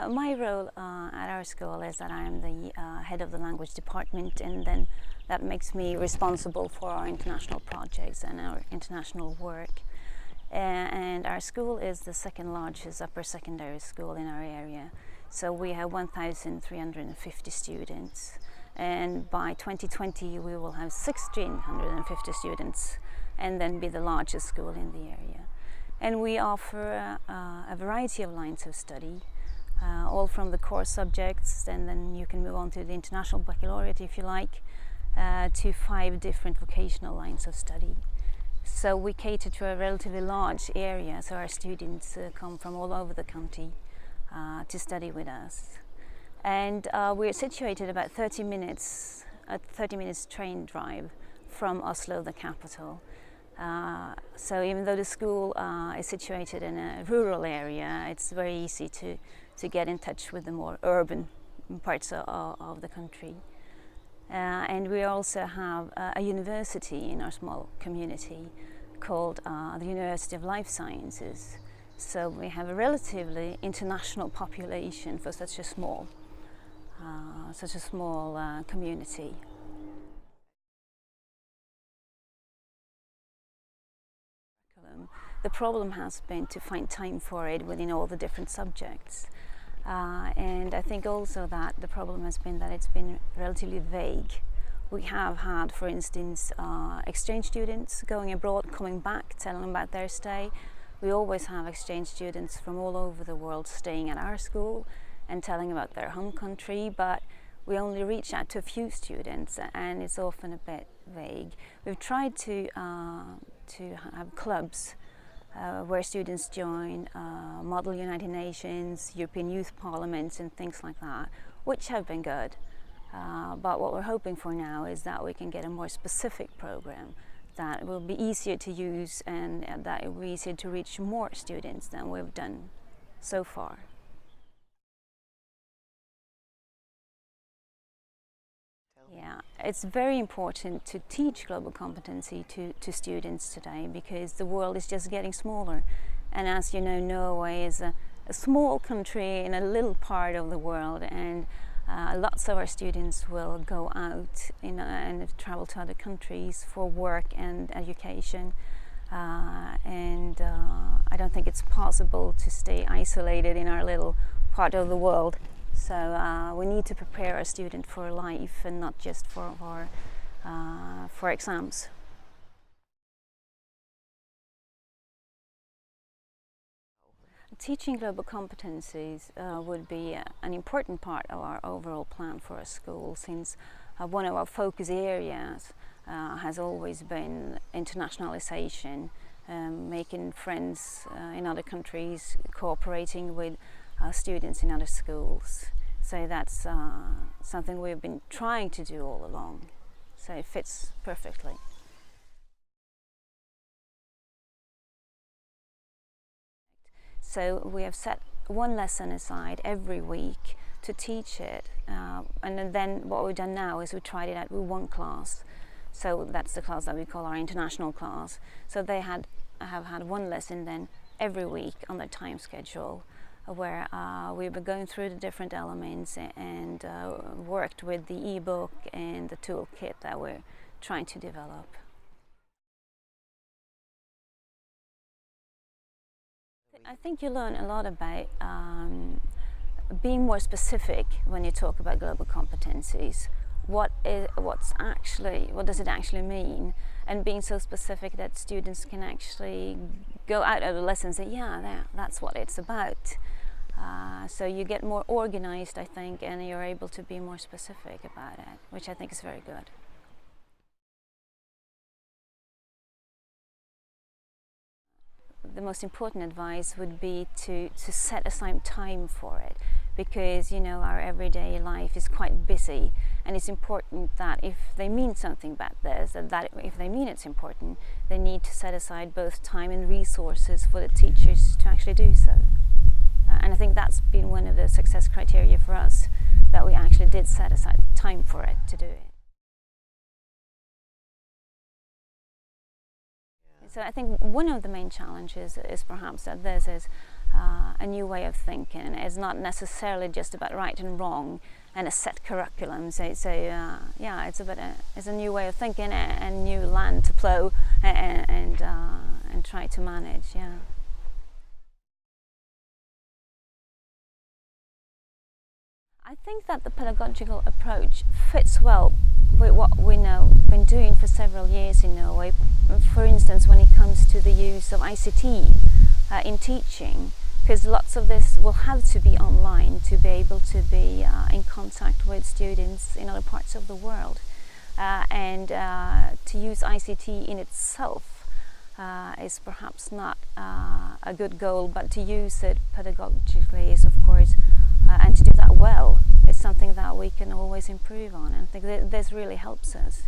My role at our school is that I am the head of the language department, and then that makes me responsible for our international projects and our international work. And our school is the second largest upper secondary school in our area. So we have 1,350 students, and by 2020 we will have 1,650 students and then be the largest school in the area. And we offer a variety of lines of study, all from the core subjects, and then you can move on to the international baccalaureate if you like, to 5 different vocational lines of study. So we cater to a relatively large area, so our students come from all over the country to study with us. And we're situated about 30 minutes train drive from Oslo, the capital. So even though the school is situated in a rural area, it's very easy to get in touch with the more urban parts of the country. And we also have a university in our small community called the University of Life Sciences. So we have a relatively international population for such a small community. The problem has been to find time for it within all the different subjects. And I think also that the problem has been that it's been relatively vague. We have had, for instance, exchange students going abroad, coming back, telling about their stay. We always have exchange students from all over the world staying at our school and telling about their home country, but we only reach out to a few students and it's often a bit vague. We've tried to have clubs where students join Model United Nations, European Youth Parliaments and things like that, which have been good. But what we're hoping for now is that we can get a more specific program that will be easier to use and that it will be easier to reach more students than we've done so far. Yeah, it's very important to teach global competency to students today, because the world is just getting smaller. And as you know, Norway is a small country in a little part of the world, and lots of our students will go out and travel to other countries for work and education. And I don't think it's possible to stay isolated in our little part of the world. So we need to prepare a student for life and not just for exams. Teaching global competencies would be an important part of our overall plan for a school, since one of our focus areas has always been internationalization, making friends in other countries, cooperating with students in other schools. So that's something we've been trying to do all along. So it fits perfectly. So we have set one lesson aside every week to teach it, and then what we've done now is we tried it out with one class. So that's the class that we call our international class. So they have had one lesson then every week on their time schedule, where we've been going through the different elements and worked with the ebook and the toolkit that we're trying to develop. I think you learn a lot about being more specific when you talk about global competencies. What does it actually mean? And being so specific that students can actually go out of the lesson and say, yeah, that's what it's about. So you get more organized, I think, and you're able to be more specific about it, which I think is very good. The most important advice would be to set aside time for it, because our everyday life is quite busy, and it's important that if they mean something about this, that if they mean it's important, they need to set aside both time and resources for the teachers to actually do so. And I think that's been one of the success criteria for us, that we actually did set aside time for it to do it. So I think one of the main challenges is perhaps that this is a new way of thinking. It's not necessarily just about right and wrong and a set curriculum. So yeah, it's a new way of thinking and new land to plow and try to manage. Yeah. I think that the pedagogical approach fits well with what we know been doing for several years in Norway. For instance, when it comes to the use of ICT in teaching, because lots of this will have to be online to be able to be in contact with students in other parts of the world, and to use ICT in itself is perhaps not a good goal, but to use it pedagogically is, of course, and to do that well is something that we can always improve on, and I think that this really helps us.